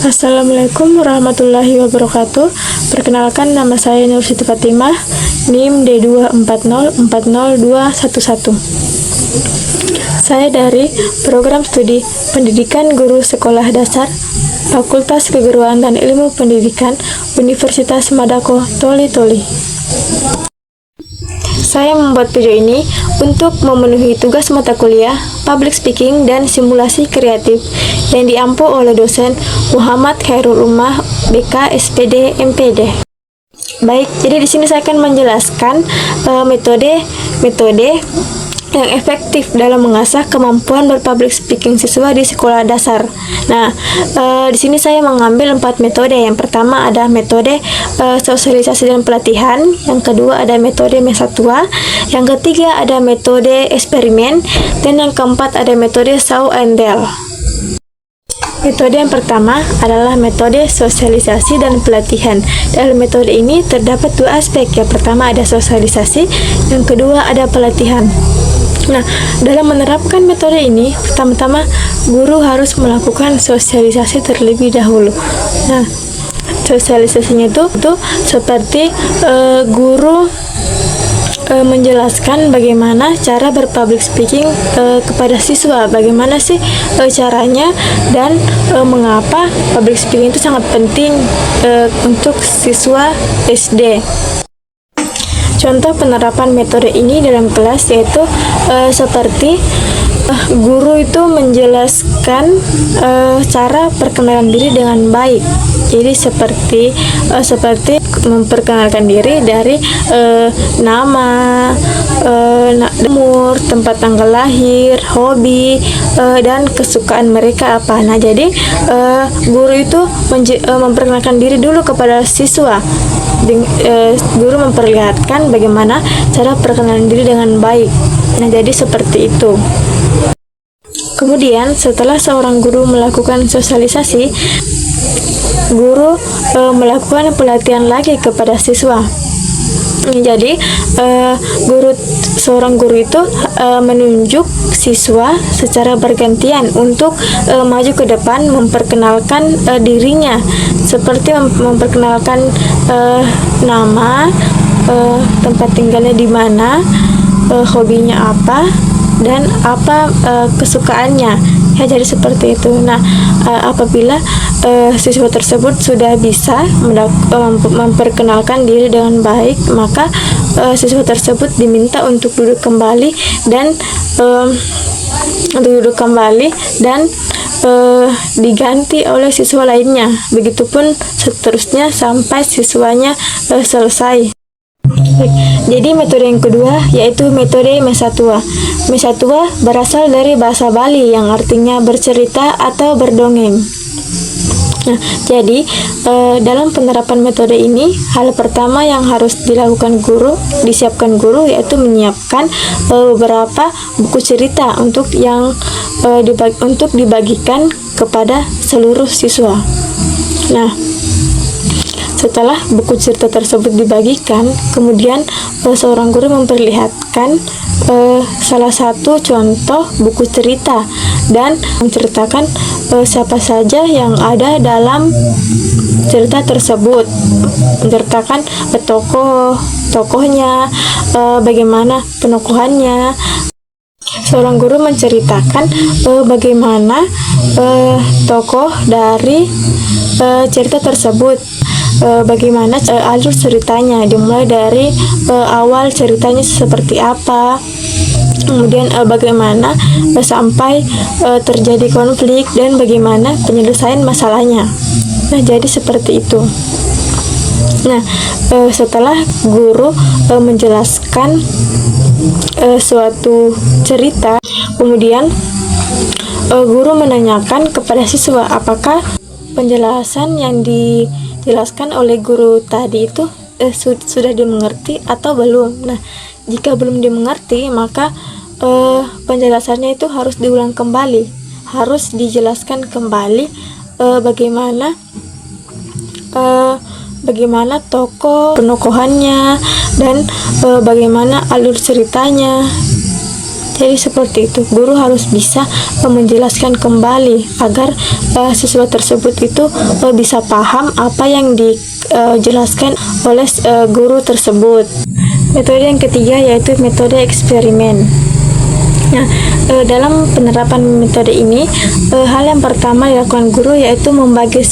Assalamualaikum warahmatullahi wabarakatuh. Perkenalkan, nama saya Nur Siti Fatimah, NIM D240402211. Saya dari Program Studi Pendidikan Guru Sekolah Dasar Fakultas Keguruan dan Ilmu Pendidikan Universitas Madako Toli-Toli. Saya membuat video ini untuk memenuhi tugas mata kuliah Public Speaking dan Simulasi Kreatif yang diampu oleh dosen Muhammad Khairul Ummah, BK, SPD, MPD. Baik, jadi di sini saya akan menjelaskan metode yang efektif dalam mengasah kemampuan berpublic speaking siswa di sekolah dasar. Nah, di sini saya mengambil 4 metode. Yang pertama ada metode sosialisasi dan pelatihan, yang kedua ada metode mesatua, yang ketiga ada metode eksperimen, dan yang keempat ada metode show and tell. Metode yang pertama adalah metode sosialisasi dan pelatihan. Dalam metode ini terdapat 2 aspek. Yang pertama ada sosialisasi, yang kedua ada pelatihan. Nah, dalam menerapkan metode ini, pertama-tama guru harus melakukan sosialisasi terlebih dahulu. Nah, sosialisasinya itu seperti guru menjelaskan bagaimana cara berpublic speaking kepada siswa, bagaimana sih caranya, dan mengapa public speaking itu sangat penting untuk siswa SD. Contoh penerapan metode ini dalam kelas yaitu seperti guru itu menjelaskan cara perkenalan diri dengan baik. Jadi seperti memperkenalkan diri dari nama, umur, tempat tanggal lahir, hobi, dan kesukaan mereka apa. Nah, jadi guru itu memperkenalkan diri dulu kepada siswa. Guru memperlihatkan bagaimana cara perkenalan diri dengan baik. Nah, jadi seperti itu. Kemudian setelah seorang guru melakukan sosialisasi, guru melakukan pelatihan lagi kepada siswa. Jadi seorang guru itu menunjuk siswa secara bergantian untuk maju ke depan memperkenalkan dirinya, seperti memperkenalkan nama, tempat tinggalnya di mana, hobinya apa, dan apa kesukaannya. Ya, jadi seperti itu. Nah, apabila siswa tersebut sudah bisa memperkenalkan diri dengan baik, maka siswa tersebut diminta untuk duduk kembali dan diganti oleh siswa lainnya. Begitupun seterusnya sampai siswanya selesai. Jadi metode yang kedua yaitu metode mesatua. Mesatua berasal dari bahasa Bali yang artinya bercerita atau berdongeng. Nah, jadi dalam penerapan metode ini, hal pertama yang harus disiapkan guru yaitu menyiapkan beberapa buku cerita untuk dibagikan kepada seluruh siswa. Nah, setelah buku cerita tersebut dibagikan, kemudian seorang guru memperlihatkan salah satu contoh buku cerita dan menceritakan siapa saja yang ada dalam cerita tersebut, menceritakan tokohnya, bagaimana penokohannya. Seorang guru menceritakan bagaimana tokoh dari cerita tersebut, bagaimana alur ceritanya, dimulai dari awal ceritanya seperti apa, kemudian bagaimana sampai terjadi konflik dan bagaimana penyelesaian masalahnya. Nah, jadi seperti itu. Nah, setelah guru menjelaskan suatu cerita, kemudian guru menanyakan kepada siswa apakah penjelasan yang dijelaskan oleh guru tadi itu sudah dimengerti atau belum. Nah, jika belum dimengerti, maka penjelasannya itu harus diulang kembali, harus dijelaskan kembali bagaimana tokoh penokohannya dan bagaimana alur ceritanya. Jadi seperti itu, guru harus bisa menjelaskan kembali agar siswa tersebut itu bisa paham apa yang dijelaskan oleh guru tersebut. Metode yang ketiga yaitu metode eksperimen. Nah, dalam penerapan metode ini, hal yang pertama dilakukan guru yaitu membagi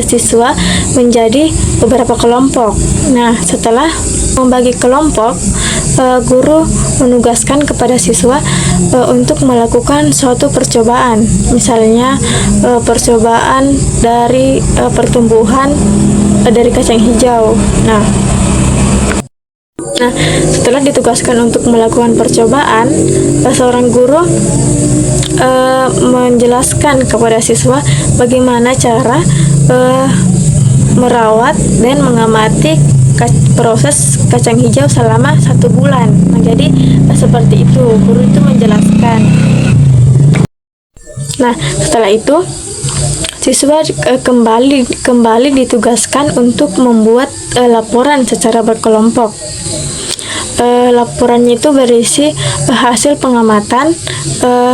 siswa menjadi beberapa kelompok. Nah, setelah membagi kelompok, guru menugaskan kepada siswa untuk melakukan suatu percobaan. Misalnya, percobaan dari pertumbuhan dari kacang hijau. Nah, setelah ditugaskan untuk melakukan percobaan, seorang guru menjelaskan kepada siswa bagaimana cara merawat dan mengamati proses kacang hijau selama 1 bulan. Nah, jadi seperti itu, guru itu menjelaskan. Nah, setelah itu siswa kembali ditugaskan untuk membuat laporan secara berkelompok. Laporannya itu berisi hasil pengamatan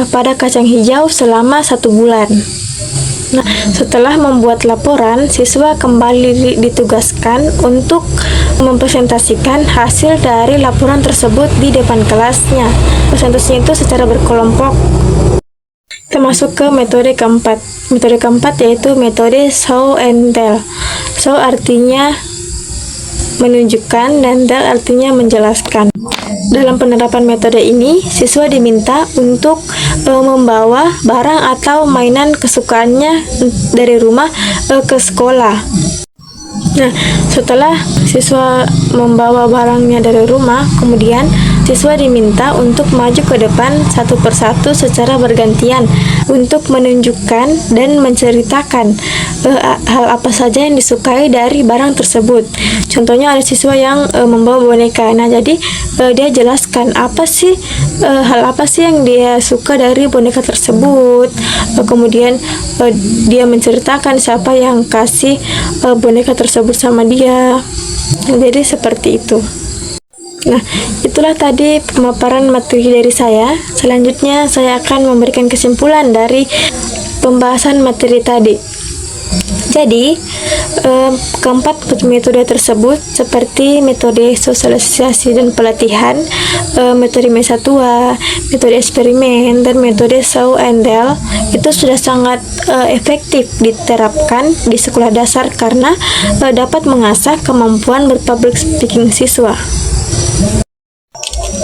pada kacang hijau selama 1 bulan. Nah, setelah membuat laporan, siswa kembali ditugaskan untuk mempresentasikan hasil dari laporan tersebut di depan kelasnya. Presentasinya itu secara berkelompok. Kita masuk ke metode keempat. Metode keempat yaitu metode show and tell. Show artinya menunjukkan dan tell artinya menjelaskan. Dalam penerapan metode ini, siswa diminta untuk membawa barang atau mainan kesukaannya dari rumah ke sekolah. Nah, setelah siswa membawa barangnya dari rumah, kemudian siswa diminta untuk maju ke depan satu persatu secara bergantian untuk menunjukkan dan menceritakan hal apa saja yang disukai dari barang tersebut. Contohnya ada siswa yang membawa boneka. Nah, jadi dia jelaskan hal apa sih yang dia suka dari boneka tersebut. Kemudian dia menceritakan siapa yang kasih boneka tersebut sama dia. Jadi seperti itu. Nah, itulah tadi pemaparan materi dari saya. Selanjutnya saya akan memberikan kesimpulan dari pembahasan materi tadi. Jadi, keempat metode tersebut seperti metode sosialisasi dan pelatihan, metode mesa tua, metode eksperimen, dan metode show and tell itu sudah sangat efektif diterapkan di sekolah dasar karena dapat mengasah kemampuan berpublic speaking siswa.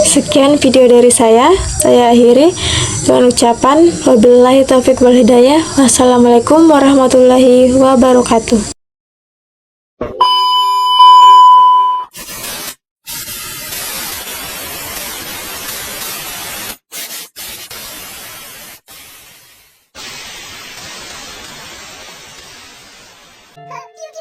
Sekian video dari saya akhiri dengan ucapan wabillahi taufiq wal hidayah. Wassalamualaikum warahmatullahi wabarakatuh. Computer